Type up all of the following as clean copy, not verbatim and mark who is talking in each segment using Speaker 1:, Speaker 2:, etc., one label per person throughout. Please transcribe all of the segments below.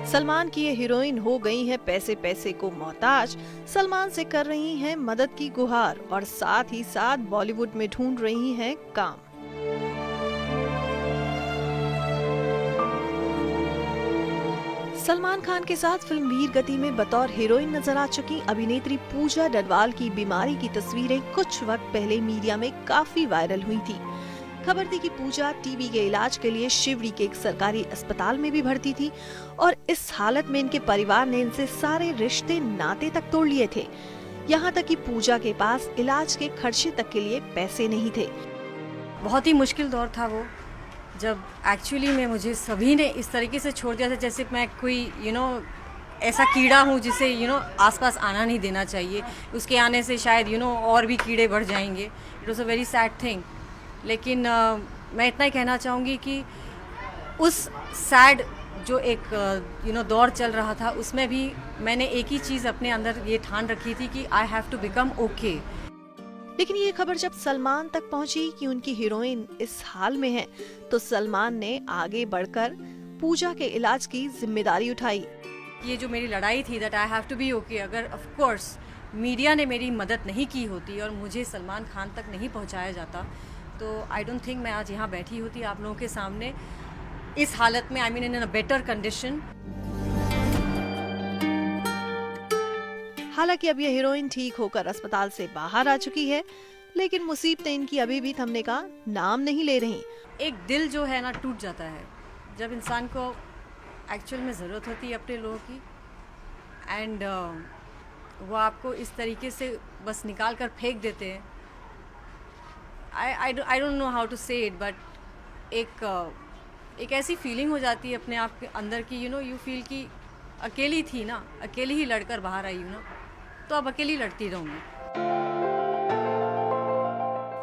Speaker 1: सलमान की ये हीरोइन हो गई है पैसे पैसे को मोहताज। सलमान से कर रही हैं मदद की गुहार और साथ ही साथ बॉलीवुड में ढूंढ रही हैं काम। सलमान खान के साथ फिल्म वीर गति में बतौर हीरोइन नजर आ चुकी अभिनेत्री पूजा डडवाल की बीमारी की तस्वीरें कुछ वक्त पहले मीडिया में काफी वायरल हुई थी। खबर थी कि पूजा टीबी के इलाज के लिए शिवड़ी के एक सरकारी अस्पताल में भी भर्ती थी और इस हालत में इनके परिवार ने इनसे सारे रिश्ते नाते तक तोड़ लिए थे। यहाँ तक कि पूजा के पास इलाज के खर्चे तक के लिए पैसे नहीं थे।
Speaker 2: बहुत ही मुश्किल दौर था वो, जब एक्चुअली में मुझे सभी ने इस तरीके से छोड़ दिया था जैसे मैं कोई ऐसा कीड़ा हूँ जिसे आसपास आना नहीं देना चाहिए। उसके आने से शायद और भी कीड़े बढ़ जाएंगे। It was a very sad thing. लेकिन मैं इतना ही कहना चाहूँगी कि उस सैड जो एक दौर चल रहा था उसमें भी मैंने एक ही चीज़ अपने अंदर ये ठान रखी थी कि I have to become okay.
Speaker 1: लेकिन ये खबर जब सलमान तक पहुंची कि उनकी हीरोइन इस हाल में है, तो सलमान ने आगे बढ़कर पूजा के इलाज की जिम्मेदारी उठाई।
Speaker 2: ये जो मेरी लड़ाई थी that I have to be okay, अगर ऑफ कोर्स मीडिया ने मेरी मदद नहीं की होती और मुझे सलमान खान तक नहीं पहुंचाया जाता तो आई डोंट थिंक मैं आज यहाँ बैठी होती आप लोगों के सामने इस हालत में, I mean in a better condition.
Speaker 1: हालांकि अब ये हीरोइन ठीक होकर अस्पताल से बाहर आ चुकी है, लेकिन मुसीबतें इनकी अभी भी थमने का नाम नहीं ले रही।
Speaker 2: एक दिल जो है ना टूट जाता है जब इंसान को एक्चुअल में ज़रूरत होती है अपने लोगों की एंड वो आपको इस तरीके से बस निकाल कर फेंक देते हैं। I don't know how to say it, but एक ऐसी फीलिंग हो जाती है अपने आप के अंदर की यू फील कि अकेली थी ना, अकेली ही लड़कर बाहर आई हूँ ना, तो अब अकेली लड़ती रहूंगी।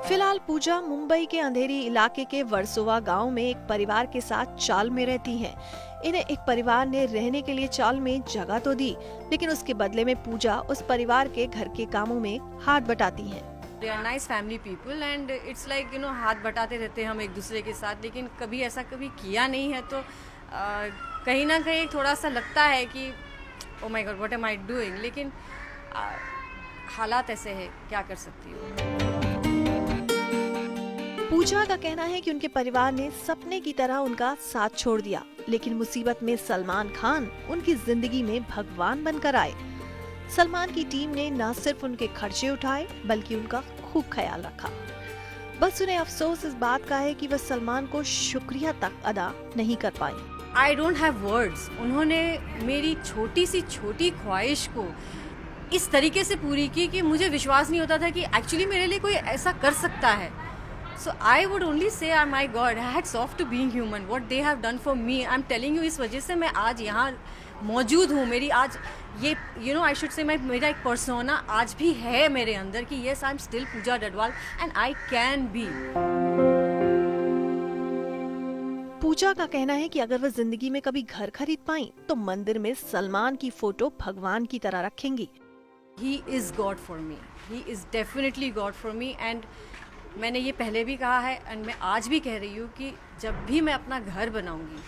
Speaker 1: फिलहाल पूजा मुंबई के अंधेरी इलाके के वर्सोवा गांव में एक परिवार के साथ चाल में रहती हैं। इन्हें एक परिवार ने रहने के लिए चाल में जगह तो दी, लेकिन उसके बदले में पूजा उस परिवार के घर के कामों में हाथ बटाती हैं।
Speaker 2: They are nice family people and it's like हाथ बटाते रहते हैं हम एक दूसरे के साथ, लेकिन कभी ऐसा कभी किया नहीं है। तो कहीं ना कहीं थोड़ा सा लगता है कि oh my God what am I doing, लेकिन हालात ऐसे हैं, क्या कर सकती हूँ।
Speaker 1: पूजा का कहना है कि उनके परिवार ने सपने की तरह उनका साथ छोड़ दिया, लेकिन मुसीबत में सलमान खान उनकी जिंदगी में भगवान बनकर आए। सलमान की टीम ने न सिर्फ उनके खर्चे उठाए बल्कि उनका खूब ख्याल रखा। बस उन्हें अफसोस इस बात का है कि वह सलमान को शुक्रिया तक अदा नहीं कर पाई।
Speaker 2: I don't have words. उन्होंने मेरी छोटी सी छोटी ख्वाहिश को इस तरीके से पूरी की कि मुझे विश्वास नहीं होता था कि एक्चुअली मेरे लिए कोई ऐसा कर सकता है। So I would only say, oh my God, hats off to being human. What they have done for me, I'm telling you, इस वजह से मैं आज यहाँ मौजूद हूँ। मेरी आज ये I should say मेरा एक persona आज भी है मेरे अंदर कि yes, I'm still Puja Dadwal and I can be.
Speaker 1: पूजा का कहना है कि अगर वह जिंदगी में कभी घर खरीद पाई तो मंदिर में सलमान की फोटो भगवान की तरह रखेंगी।
Speaker 2: He is God for me. He is definitely God for me and मैंने ये पहले भी कहा है एंड मैं आज भी कह रही हूँ कि जब भी मैं अपना घर बनाऊँगी,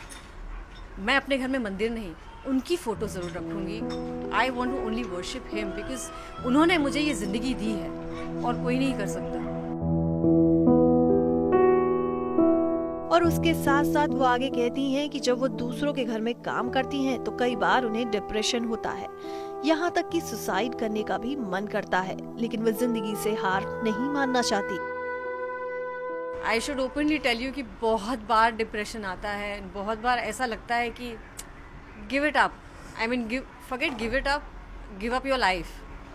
Speaker 2: मैं अपने घर में मंदिर नहीं, उनकी फ़ोटो ज़रूर रखूँगी। I want to only worship him because उन्होंने मुझे ये ज़िंदगी दी है और कोई नहीं कर सकता।
Speaker 1: और उसके साथ साथ वो आगे कहती हैं कि जब वो दूसरों के घर में काम करती हैं तो कई बार उन्हें डिप्रेशन होता है, यहाँ तक कि सुसाइड करने का भी मन करता है, लेकिन वो जिंदगी से हार नहीं मानना चाहती।
Speaker 2: I should openly tell you कि बहुत बार डिप्रेशन आता है, बहुत बार ऐसा लगता है कि give it up, I mean give it up, give up your life,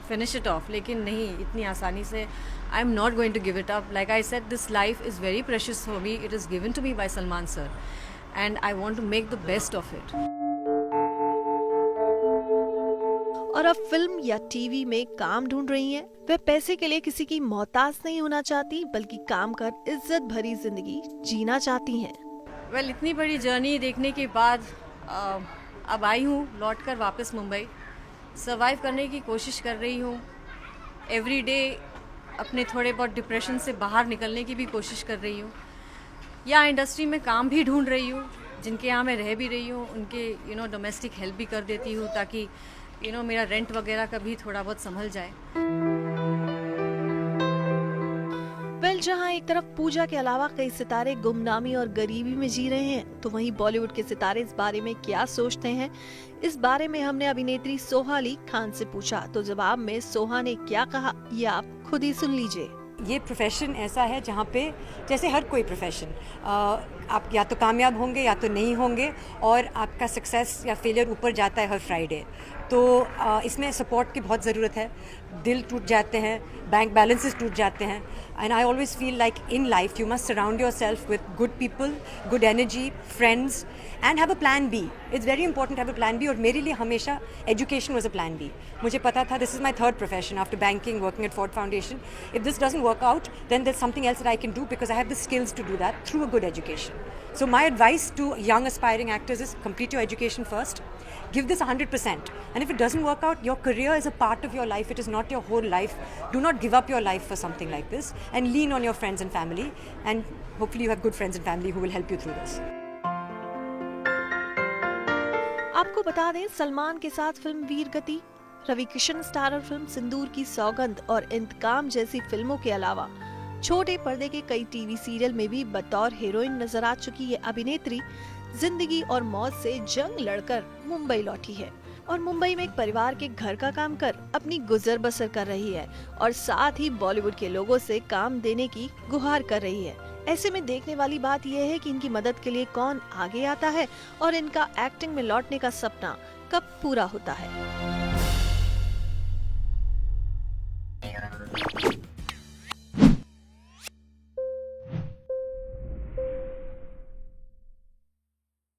Speaker 2: finish it off. लेकिन नहीं, इतनी आसानी से I am not going to give it up. Like I said, this life is very precious for me, it is given to me by Salman sir and I want to make the best of it.
Speaker 1: और अब film या TV में काम ढूंढ रही हैं। वे पैसे के लिए किसी की मोहताज नहीं होना चाहती, बल्कि काम कर इज्जत भरी जिंदगी जीना चाहती हैं।
Speaker 2: वेल, इतनी बड़ी जर्नी देखने के बाद अब आई हूँ लौट कर वापस मुंबई। सर्वाइव करने की कोशिश कर रही हूँ। एवरी डे अपने थोड़े बहुत डिप्रेशन से बाहर निकलने की भी कोशिश कर रही हूँ। या इंडस्ट्री में काम भी ढूंढ रही हूँ जिनके यहाँ मैं रह भी रही हूँ उनके डोमेस्टिक हेल्प भी कर देती हूँ, ताकि मेरा रेंट वगैरह का भी थोड़ा बहुत संभल जाए।
Speaker 1: वेल, जहां एक तरफ पूजा के अलावा कई सितारे गुमनामी और गरीबी में जी रहे हैं, तो वहीं बॉलीवुड के सितारे इस बारे में क्या सोचते हैं, इस बारे में हमने अभिनेत्री सोहा अली खान से पूछा। तो जवाब में सोहा ने क्या कहा, ये आप खुद ही सुन लीजिए।
Speaker 3: ये प्रोफेशन ऐसा है जहाँ पे जैसे हर कोई प्रोफेशन आप या तो कामयाब होंगे या तो नहीं होंगे, और आपका सक्सेस या फेलियर ऊपर जाता है हर फ्राइडे। तो इसमें सपोर्ट की बहुत ज़रूरत है। दिल टूट जाते हैं, बैंक बैलेंसेस टूट जाते हैं, and I always feel like in life you must surround yourself with good people, good energy, friends, and have a plan B. It's very important have a plan B, और मेरे लिए हमेशा education was a plan B. मुझे पता था this is my third profession after banking, working at Ford Foundation. If this doesn't work out, then there's something else that I can do because I have the skills to do that through a good education. So my advice to young aspiring actors is complete your education first. Give this 100%. And if it doesn't work out, your career is a part of your life. It is not your whole life. Do not give up your life for something like this, and lean on your friends and family. And hopefully you have good friends and family who will help you through this.
Speaker 1: आपको बता दें, सलमान के साथ film वीर गति, Ravi Kishan starrer film सिंदूर की सौगंध और इंतकाम जैसी फिल्मों के अलावा छोटे पर्दे के कई टीवी सीरियल में भी बतौर हीरोइन नजर आ चुकी ये अभिनेत्री जिंदगी और मौत से जंग लड़कर मुंबई लौटी है, और मुंबई में एक परिवार के घर का काम कर अपनी गुजर बसर कर रही है, और साथ ही बॉलीवुड के लोगों से काम देने की गुहार कर रही है। ऐसे में देखने वाली बात यह है कि इनकी मदद के लिए कौन आगे आता है और इनका एक्टिंग में लौटने का सपना कब पूरा होता है।